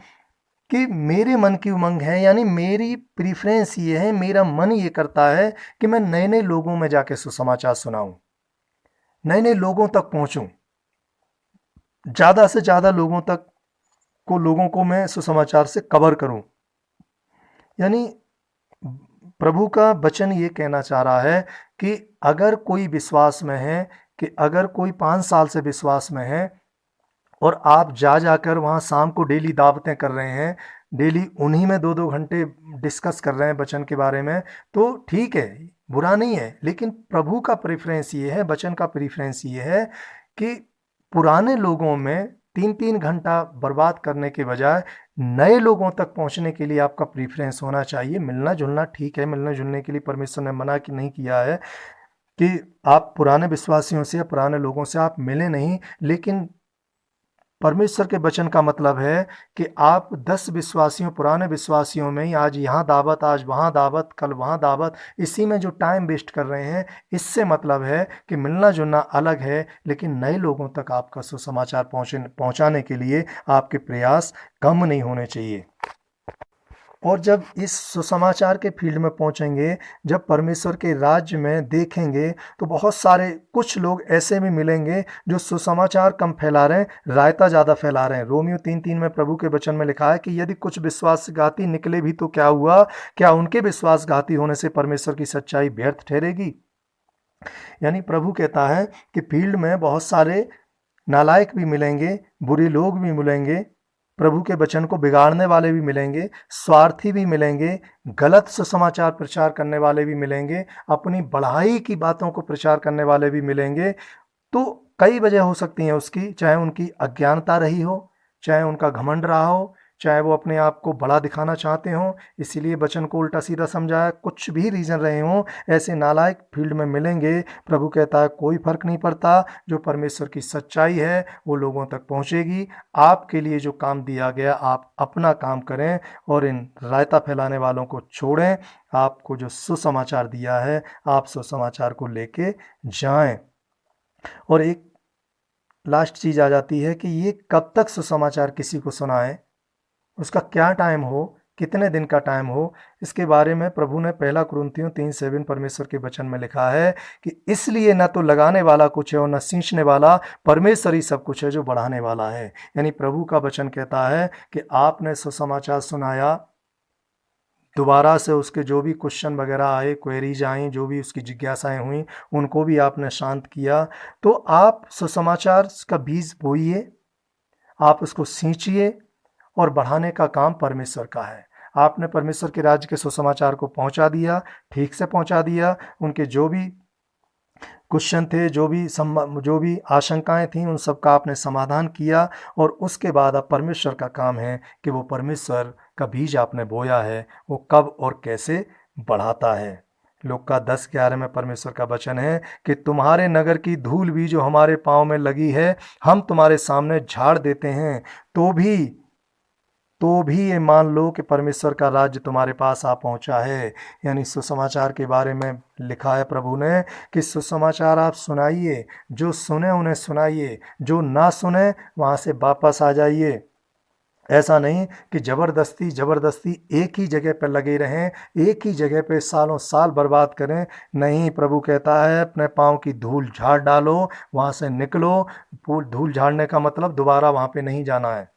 कि मेरे मन की उमंग है, यानी मेरी प्रीफरेंस ये है, मेरा मन ये करता है कि मैं नए नए लोगों में जाके सुसमाचार सुनाऊं, नए नए लोगों तक पहुंचूं, ज़्यादा से ज़्यादा लोगों को मैं सुसमाचार से कवर करूं। यानी प्रभु का वचन ये कहना चाह रहा है कि अगर कोई विश्वास में है, कि अगर कोई 5 साल से विश्वास में है और आप जाकर वहाँ शाम को डेली दावतें कर रहे हैं, डेली उन्हीं में 2-2 घंटे डिस्कस कर रहे हैं वचन के बारे में, तो ठीक है, बुरा नहीं है। लेकिन प्रभु का प्रेफरेंस ये है, वचन का प्रेफरेंस ये है कि पुराने लोगों में 3-3 घंटा बर्बाद करने के बजाय नए लोगों तक पहुंचने के लिए आपका प्रेफरेंस होना चाहिए। मिलना जुलना ठीक है, मिलने जुलने के लिए परमेश्वर ने मना कि नहीं किया है कि आप पुराने विश्वासियों से या पुराने लोगों से आप मिले नहीं, लेकिन परमेश्वर के वचन का मतलब है कि आप 10 विश्वासियों, पुराने विश्वासियों में ही आज यहाँ दावत, आज वहाँ दावत, कल वहाँ दावत, इसी में जो टाइम वेस्ट कर रहे हैं, इससे मतलब है कि मिलना जुलना अलग है, लेकिन नए लोगों तक आपका सुसमाचार पहुँचाने के लिए आपके प्रयास कम नहीं होने चाहिए। और जब इस सुसमाचार के फील्ड में पहुंचेंगे, जब परमेश्वर के राज्य में देखेंगे, तो बहुत सारे कुछ लोग ऐसे भी मिलेंगे जो सुसमाचार कम फैला रहे हैं, रायता ज़्यादा फैला रहे हैं। रोमियो 3:3 में प्रभु के वचन में लिखा है कि यदि कुछ विश्वासघाती निकले भी तो क्या हुआ, क्या उनके विश्वासघाती होने से परमेश्वर की सच्चाई व्यर्थ ठहरेगी। यानी प्रभु कहता है कि फील्ड में बहुत सारे नालायक भी मिलेंगे, बुरे लोग भी मिलेंगे, प्रभु के वचन को बिगाड़ने वाले भी मिलेंगे, स्वार्थी भी मिलेंगे, गलत सुसमाचार प्रचार करने वाले भी मिलेंगे, अपनी बढ़ाई की बातों को प्रचार करने वाले भी मिलेंगे। तो कई वजह हो सकती हैं उसकी, चाहे उनकी अज्ञानता रही हो, चाहे उनका घमंड रहा हो, चाहे वो अपने आप को बड़ा दिखाना चाहते हों, इसीलिए वचन को उल्टा सीधा समझाया, कुछ भी रीज़न रहे हों, ऐसे नालायक फील्ड में मिलेंगे। प्रभु कहता है कोई फ़र्क नहीं पड़ता, जो परमेश्वर की सच्चाई है वो लोगों तक पहुंचेगी। आपके लिए जो काम दिया गया, आप अपना काम करें और इन रायता फैलाने वालों को छोड़ें। आपको जो सुसमाचार दिया है, आप सुसमाचार को लेके जाएं। और एक लास्ट चीज़ आ जाती है कि ये कब तक सुसमाचार किसी को सुनाएं, उसका क्या टाइम हो, कितने दिन का टाइम हो, इसके बारे में प्रभु ने 1 कुरिन्थियों 3:7 परमेश्वर के वचन में लिखा है कि इसलिए न तो लगाने वाला कुछ है और न सींचने वाला, परमेश्वर ही सब कुछ है जो बढ़ाने वाला है। यानी प्रभु का वचन कहता है कि आपने सुसमाचार सुनाया, दोबारा से उसके जो भी क्वेश्चन वगैरह आए, क्वेरीज आई, जो भी उसकी जिज्ञासाएं हुई, उनको भी आपने शांत किया। तो आप सुसमाचार का बीज बोइए, आप उसको सींचिए, और बढ़ाने का काम परमेश्वर का है। आपने परमेश्वर के राज्य के सुसमाचार को पहुंचा दिया, ठीक से पहुंचा दिया। उनके जो भी क्वेश्चन थे, जो भी आशंकाएं थीं, उन सब का आपने समाधान किया। और उसके बाद अब परमेश्वर का काम है कि वो परमेश्वर का बीज आपने बोया है, वो कब और कैसे बढ़ाता है। लूका 10:11 में परमेश्वर का वचन है कि तुम्हारे नगर की धूल भी जो हमारे पाँव में लगी है, हम तुम्हारे सामने झाड़ देते हैं, तो भी ये मान लो कि परमेश्वर का राज्य तुम्हारे पास आ पहुंचा है। यानी सुसमाचार के बारे में लिखा है प्रभु ने कि सुसमाचार आप सुनाइए, जो सुने उन्हें सुनाइए, जो ना सुने वहाँ से वापस आ जाइए। ऐसा नहीं कि ज़बरदस्ती एक ही जगह पर लगे रहें, एक ही जगह पे सालों साल बर्बाद करें। नहीं, प्रभु कहता है अपने पाँव की धूल झाड़ डालो, वहाँ से निकलो। धूल झाड़ने का मतलब दोबारा वहाँ पे नहीं जाना है।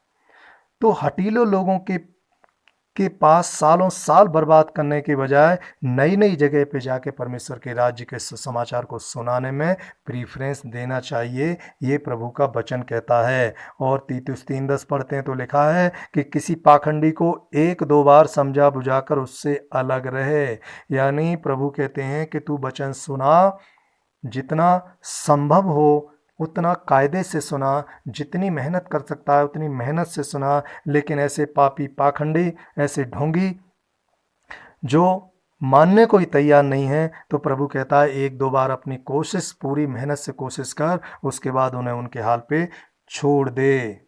तो हठीले लोगों के पास सालों साल बर्बाद करने के बजाय नई नई जगह पे जाके परमेश्वर के राज्य के सुसमाचार को सुनाने में प्रीफरेंस देना चाहिए, ये प्रभु का वचन कहता है। और तीतुस 3:10 पढ़ते हैं तो लिखा है कि किसी पाखंडी को 1-2 बार समझा बुझाकर उससे अलग रहे। यानी प्रभु कहते हैं कि तू वचन सुना, जितना संभव हो उतना कायदे से सुना, जितनी मेहनत कर सकता है उतनी मेहनत से सुना। लेकिन ऐसे पापी पाखंडी, ऐसे ढोंगी जो मानने को ही तैयार नहीं है, तो प्रभु कहता है 1-2 बार अपनी कोशिश, पूरी मेहनत से कोशिश कर, उसके बाद उन्हें उनके हाल पे छोड़ दे।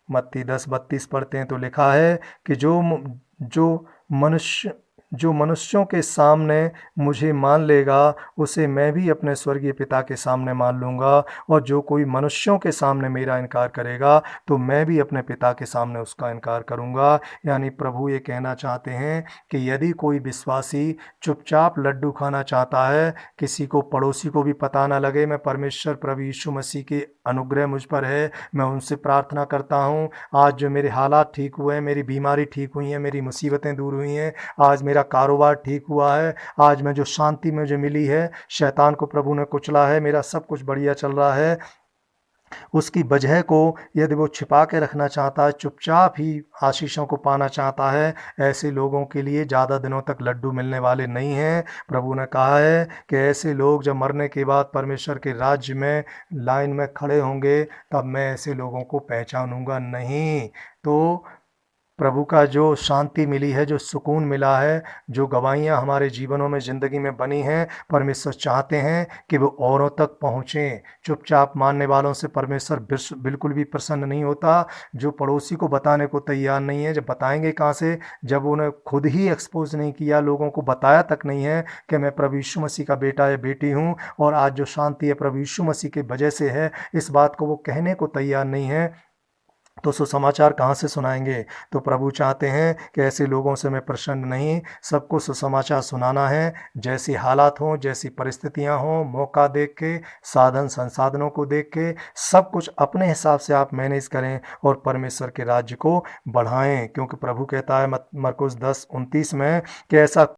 मत्ती 10:32 पढ़ते हैं तो लिखा है कि जो मनुष्य जो मनुष्यों के सामने मुझे मान लेगा उसे मैं भी अपने स्वर्गीय पिता के सामने मान लूँगा, और जो कोई मनुष्यों के सामने मेरा इनकार करेगा तो मैं भी अपने पिता के सामने उसका इनकार करूँगा। यानी प्रभु ये कहना चाहते हैं कि यदि कोई विश्वासी चुपचाप लड्डू खाना चाहता है, किसी को पड़ोसी को भी पता ना लगे, मैं परमेश्वर प्रभु यीशु मसीह के अनुग्रह मुझ पर है, मैं उनसे प्रार्थना करता हूँ, आज जो मेरे हालात ठीक हुए हैं, मेरी बीमारी ठीक हुई है, मेरी मुसीबतें दूर हुई हैं, आज मेरा कारोबार ठीक हुआ है, आज मैं जो शांति मुझे मिली है, शैतान को प्रभु ने कुचला है, मेरा सब कुछ बढ़िया चल रहा है, उसकी वजह को यदि वो छिपा के रखना चाहता है, चुपचाप ही आशीषों को पाना चाहता है, ऐसे लोगों के लिए ज़्यादा दिनों तक लड्डू मिलने वाले नहीं हैं। प्रभु ने कहा है कि ऐसे लोग जब मरने के बाद परमेश्वर के राज्य में लाइन में खड़े होंगे, तब मैं ऐसे लोगों को पहचानूंगा नहीं। तो प्रभु का जो शांति मिली है, जो सुकून मिला है, जो गवाहियाँ हमारे जीवनों में ज़िंदगी में बनी हैं, परमेश्वर चाहते हैं कि वो औरों तक पहुँचें। चुपचाप मानने वालों से परमेश्वर बिल्कुल भी प्रसन्न नहीं होता। जो पड़ोसी को बताने को तैयार नहीं है, जब बताएंगे कहाँ से, जब उन्हें खुद ही एक्सपोज नहीं किया, लोगों को बताया तक नहीं है कि मैं प्रभु यीशु मसीह का बेटा या बेटी हूँ, और आज जो शांति है प्रभु यीशु मसीह की वजह से है, इस बात को वो कहने को तैयार नहीं है, तो सुसमाचार कहाँ से सुनाएंगे। तो प्रभु चाहते हैं कि ऐसे लोगों से मैं प्रसन्न नहीं, सबको सुसमाचार सुनाना है, जैसी हालात हों, जैसी परिस्थितियां हों, मौका देख के, साधन संसाधनों को देख के, सब कुछ अपने हिसाब से आप मैनेज करें और परमेश्वर के राज्य को बढ़ाएं, क्योंकि प्रभु कहता है मरकुस 10:29 में कि ऐसा